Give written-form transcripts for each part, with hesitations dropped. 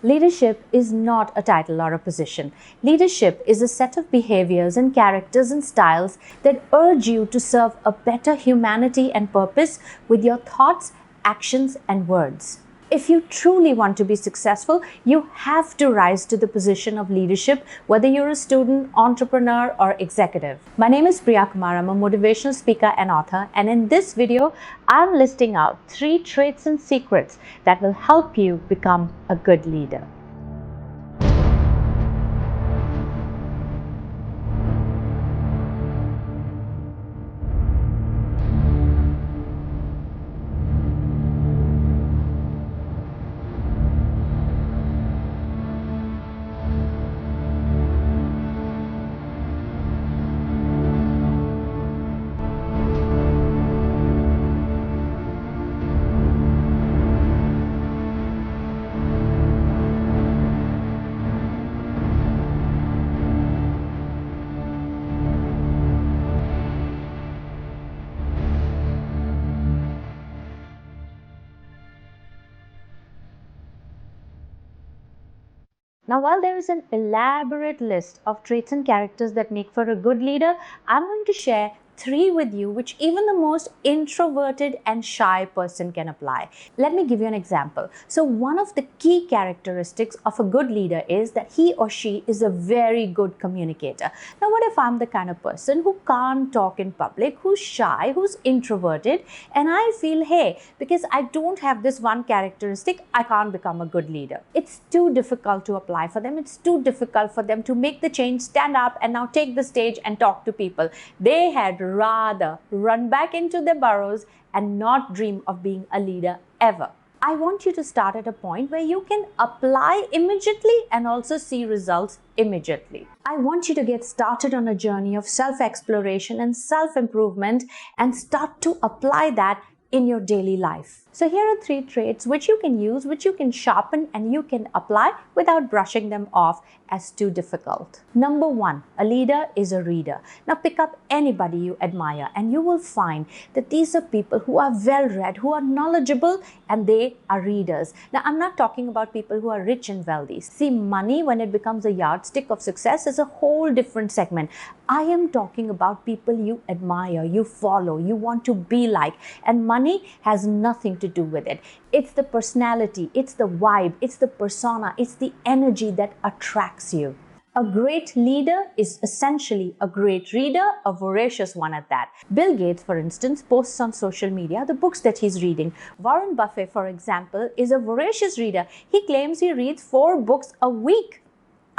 Leadership is not a title or a position. Leadership is a set of behaviors and characters and styles that urge you to serve a better humanity and purpose with your thoughts, actions, and words. If you truly want to be successful, you have to rise to the position of leadership, whether you're a student, entrepreneur, or executive. My name is Priya Kumar. I'm a motivational speaker and author. And in this video, I'm listing out 3 traits and secrets that will help you become a good leader. Now, while there is an elaborate list of traits and characters that make for a good leader, I'm going to share 3 with you which even the most introverted and shy person can apply. Let me give you an example. So one of the key characteristics of a good leader is that he or she is a very good communicator. Now, what if I'm the kind of person who can't talk in public, who's shy, who's introverted, and I feel, hey, because I don't have this one characteristic, I can't become a good leader. It's too difficult to apply for them. It's too difficult for them to make the change, stand up, and now take the stage and talk to people. They had rather run back into their burrows and not dream of being a leader ever. I want you to start at a point where you can apply immediately and also see results immediately. I want you to get started on a journey of self-exploration and self-improvement and start to apply that in your daily life. So here are 3 traits which you can use, which you can sharpen and you can apply without brushing them off as too difficult. Number 1, a leader is a reader. Now pick up anybody you admire and you will find that these are people who are well read, who are knowledgeable, and they are readers. Now I'm not talking about people who are rich and wealthy. See, money, when it becomes a yardstick of success, is a whole different segment. I am talking about people you admire, you follow, you want to be like, and money has nothing to do with it. It's the personality, it's the vibe, it's the persona, it's the energy that attracts you. A great leader is essentially a great reader, a voracious one at that. Bill Gates, for instance, posts on social media the books that he's reading. Warren Buffett, for example, is a voracious reader. He claims he reads 4 books a week.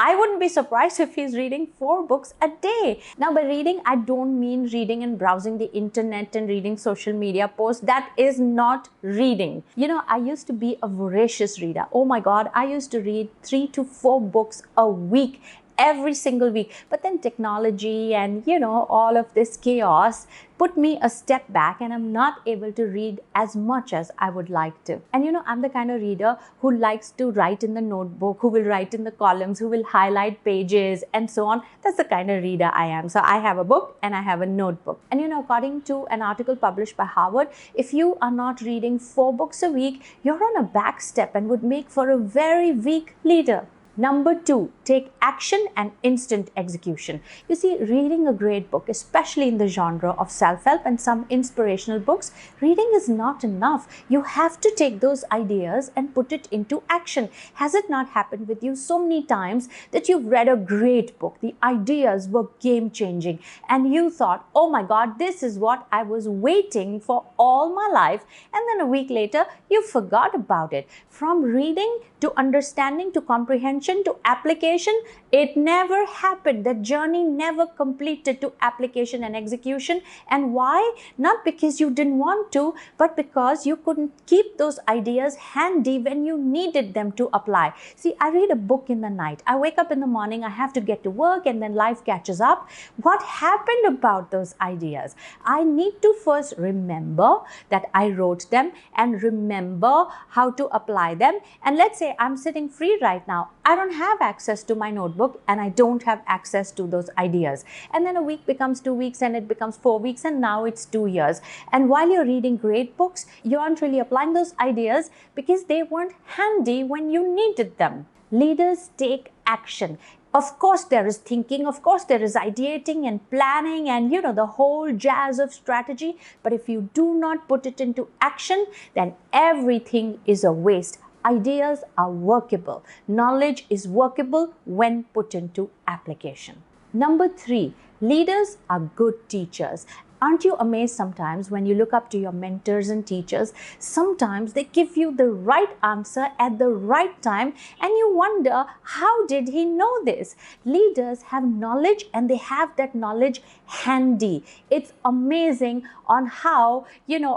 I wouldn't be surprised if he's reading 4 books a day. Now, by reading, I don't mean reading and browsing the internet and reading social media posts. That is not reading. You know, I used to be a voracious reader. Oh my God, I used to read 3 to 4 books a week, every single week. But then technology and, all of this chaos put me a step back and I'm not able to read as much as I would like to. And I'm the kind of reader who likes to write in the notebook, who will write in the columns, who will highlight pages and so on. That's the kind of reader I am. So I have a book and I have a notebook. And according to an article published by Harvard, if you are not reading 4 books a week, you're on a back step and would make for a very weak leader. Number 2, take action and instant execution. You see, reading a great book, especially in the genre of self-help and some inspirational books, reading is not enough. You have to take those ideas and put it into action. Has it not happened with you so many times that you've read a great book, the ideas were game-changing, and you thought, oh my God, this is what I was waiting for all my life, and then a week later, you forgot about it. From reading to understanding to comprehension to application, it never happened. The journey never completed to application and execution. And why? Not because you didn't want to, but because you couldn't keep those ideas handy when you needed them to apply. See, I read a book in the night. I wake up in the morning, I have to get to work, and then life catches up. What happened about those ideas? I need to first remember that I wrote them and remember how to apply them. And let's say I'm sitting free right now. I don't have access to my notebook and I don't have access to those ideas. And then a week becomes 2 weeks and it becomes 4 weeks and now it's 2 years. And while you're reading great books, you aren't really applying those ideas because they weren't handy when you needed them. Leaders take action. Of course, there is thinking, of course, there is ideating and planning and, the whole jazz of strategy. But if you do not put it into action, then everything is a waste. Ideas are workable. Knowledge is workable when put into application. Number 3, leaders are good teachers. Aren't you amazed sometimes when you look up to your mentors and teachers? Sometimes they give you the right answer at the right time and you wonder, how did he know this? Leaders have knowledge and they have that knowledge handy. It's amazing on how,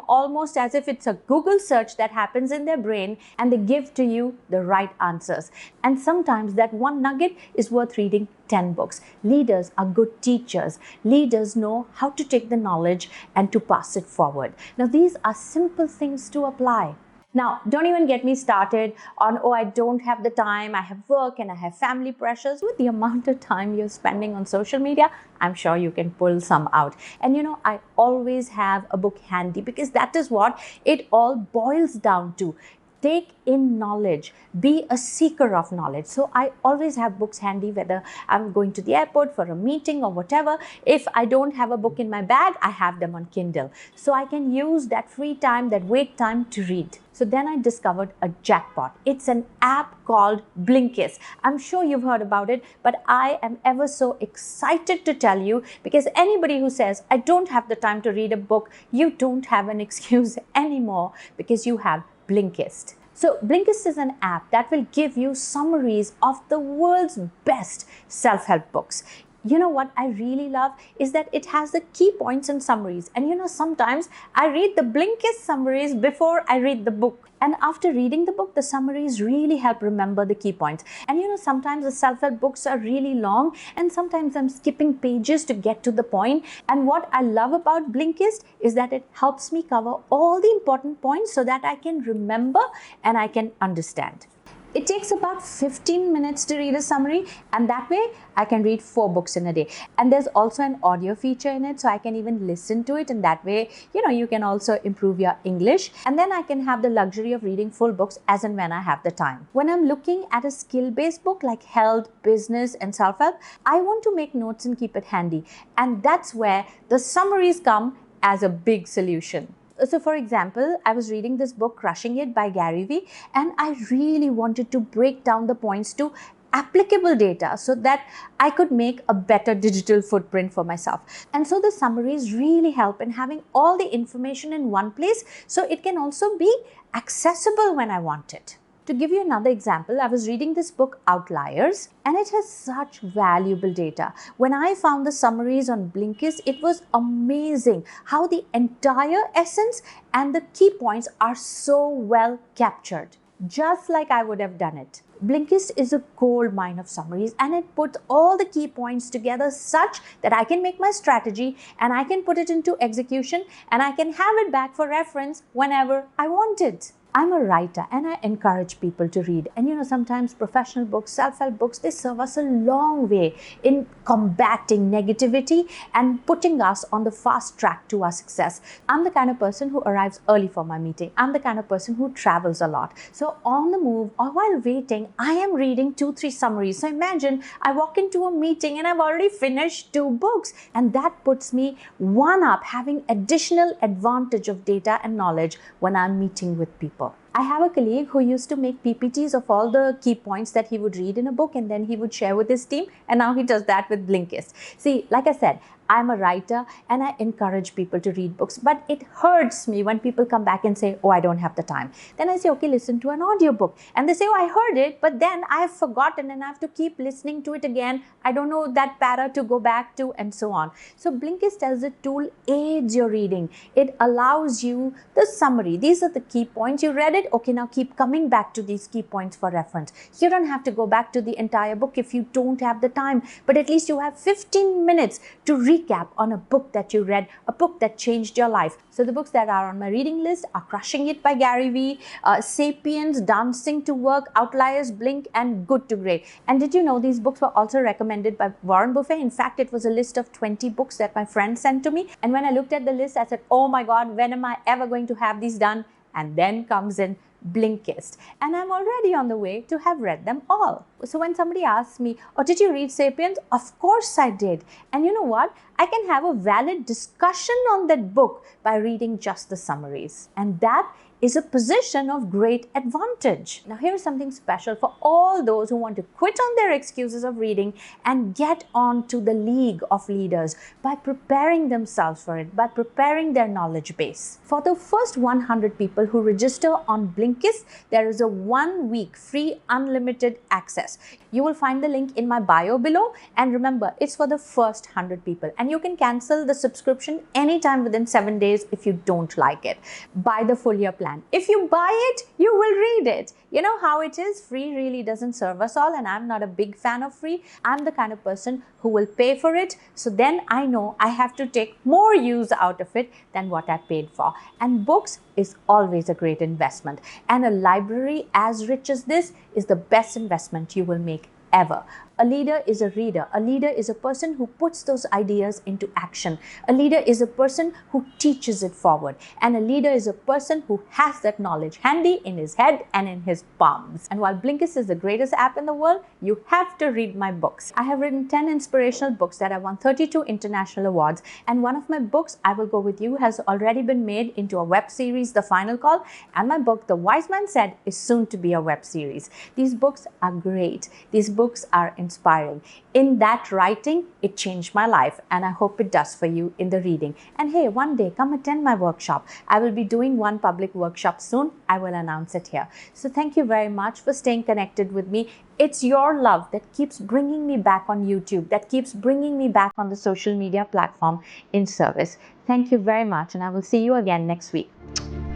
almost as if it's a Google search that happens in their brain and they give to you the right answers. And sometimes that one nugget is worth reading 10 books. Leaders are good teachers. Leaders know how to take the knowledge and to pass it forward. Now, these are simple things to apply. Now, don't even get me started on, I don't have the time, I have work and I have family pressures. With the amount of time you're spending on social media, I'm sure you can pull some out. And I always have a book handy because that is what it all boils down to. Take in knowledge, be a seeker of knowledge. So I always have books handy, whether I'm going to the airport for a meeting or whatever. If I don't have a book in my bag, I have them on Kindle. So I can use that free time, that wait time to read. So then I discovered a jackpot. It's an app called Blinkist. I'm sure you've heard about it, but I am ever so excited to tell you, because anybody who says, I don't have the time to read a book, you don't have an excuse anymore because you have Blinkist. So Blinkist is an app that will give you summaries of the world's best self-help books. What I really love is that it has the key points and summaries. And sometimes I read the Blinkist summaries before I read the book. And after reading the book, the summaries really help remember the key points. And sometimes the self-help books are really long and sometimes I'm skipping pages to get to the point. And what I love about Blinkist is that it helps me cover all the important points so that I can remember and I can understand. It takes about 15 minutes to read a summary, and that way I can read 4 books in a day. And there's also an audio feature in it, so I can even listen to it, and that way, you can also improve your English. And then I can have the luxury of reading full books as and when I have the time. When I'm looking at a skill-based book like health, business, and self-help, I want to make notes and keep it handy. And that's where the summaries come as a big solution. So for example, I was reading this book, Crushing It by Gary Vee, and I really wanted to break down the points to applicable data so that I could make a better digital footprint for myself. And so the summaries really help in having all the information in one place so it can also be accessible when I want it. To give you another example, I was reading this book, Outliers, and it has such valuable data. When I found the summaries on Blinkist, it was amazing how the entire essence and the key points are so well captured, just like I would have done it. Blinkist is a gold mine of summaries and it puts all the key points together such that I can make my strategy and I can put it into execution and I can have it back for reference whenever I want it. I'm a writer and I encourage people to read. And sometimes professional books, self-help books, they serve us a long way in combating negativity and putting us on the fast track to our success. I'm the kind of person who arrives early for my meeting. I'm the kind of person who travels a lot. So on the move or while waiting, I am reading 2-3 summaries. So imagine I walk into a meeting and I've already finished 2 books. And that puts me one up, having additional advantage of data and knowledge when I'm meeting with people. I have a colleague who used to make PPTs of all the key points that he would read in a book and then he would share with his team, and now he does that with Blinkist. See, like I said, I'm a writer and I encourage people to read books, but it hurts me when people come back and say, I don't have the time. Then I say, okay, listen to an audiobook. And they say, I heard it, but then I have forgotten and I have to keep listening to it again. I don't know that para to go back to, and so on. So Blinkist as a tool aids your reading. It allows you the summary. These are the key points. You read it. Okay, now keep coming back to these key points for reference. You don't have to go back to the entire book if you don't have the time, but at least you have 15 minutes to recap recap on a book that you read, a book that changed your life. So the books that are on my reading list are Crushing It by Gary Vee, Sapiens, Dancing to Work, Outliers, Blink, and Good to Great. And did you know these books were also recommended by Warren Buffett? In fact, it was a list of 20 books that my friend sent to me. And when I looked at the list, I said, oh my God, when am I ever going to have these done? And then comes in Blinkist. And I'm already on the way to have read them all. So when somebody asks me, oh, did you read Sapiens? Of course I did. And you know what? I can have a valid discussion on that book by reading just the summaries. And that is a position of great advantage. Now, here's something special for all those who want to quit on their excuses of reading and get on to the league of leaders by preparing themselves for it, by preparing their knowledge base. For the first 100 people who register on Blinkist, there is a 1-week free unlimited access. You will find the link in my bio below. And remember, it's for the first 100 people. And you can cancel the subscription anytime within 7 days if you don't like it. Buy the full year plan. If you buy it, you will read it. You know how it is. Free really doesn't serve us all, and I'm not a big fan of free. I'm the kind of person who will pay for it. So then I know I have to take more use out of it than what I paid for. And books is always a great investment. And a library as rich as this is the best investment you will make ever. A leader is a reader. A leader is a person who puts those ideas into action. A leader is a person who teaches it forward. And a leader is a person who has that knowledge handy in his head and in his palms. And while Blinkist is the greatest app in the world, you have to read my books. I have written 10 inspirational books that have won 32 international awards. And one of my books, I Will Go With You, has already been made into a web series, The Final Call. And my book, The Wise Man Said, is soon to be a web series. These books are great. These books are inspiring. In that writing, it changed my life, and I hope it does for you in the reading. And hey, one day come attend my workshop. I will be doing one public workshop soon. I will announce it here. So thank you very much for staying connected with me. It's your love that keeps bringing me back on YouTube, that keeps bringing me back on the social media platform in service. Thank you very much, and I will see you again next week.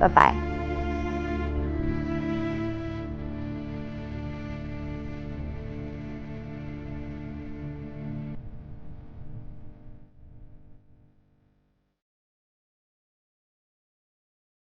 Bye-bye.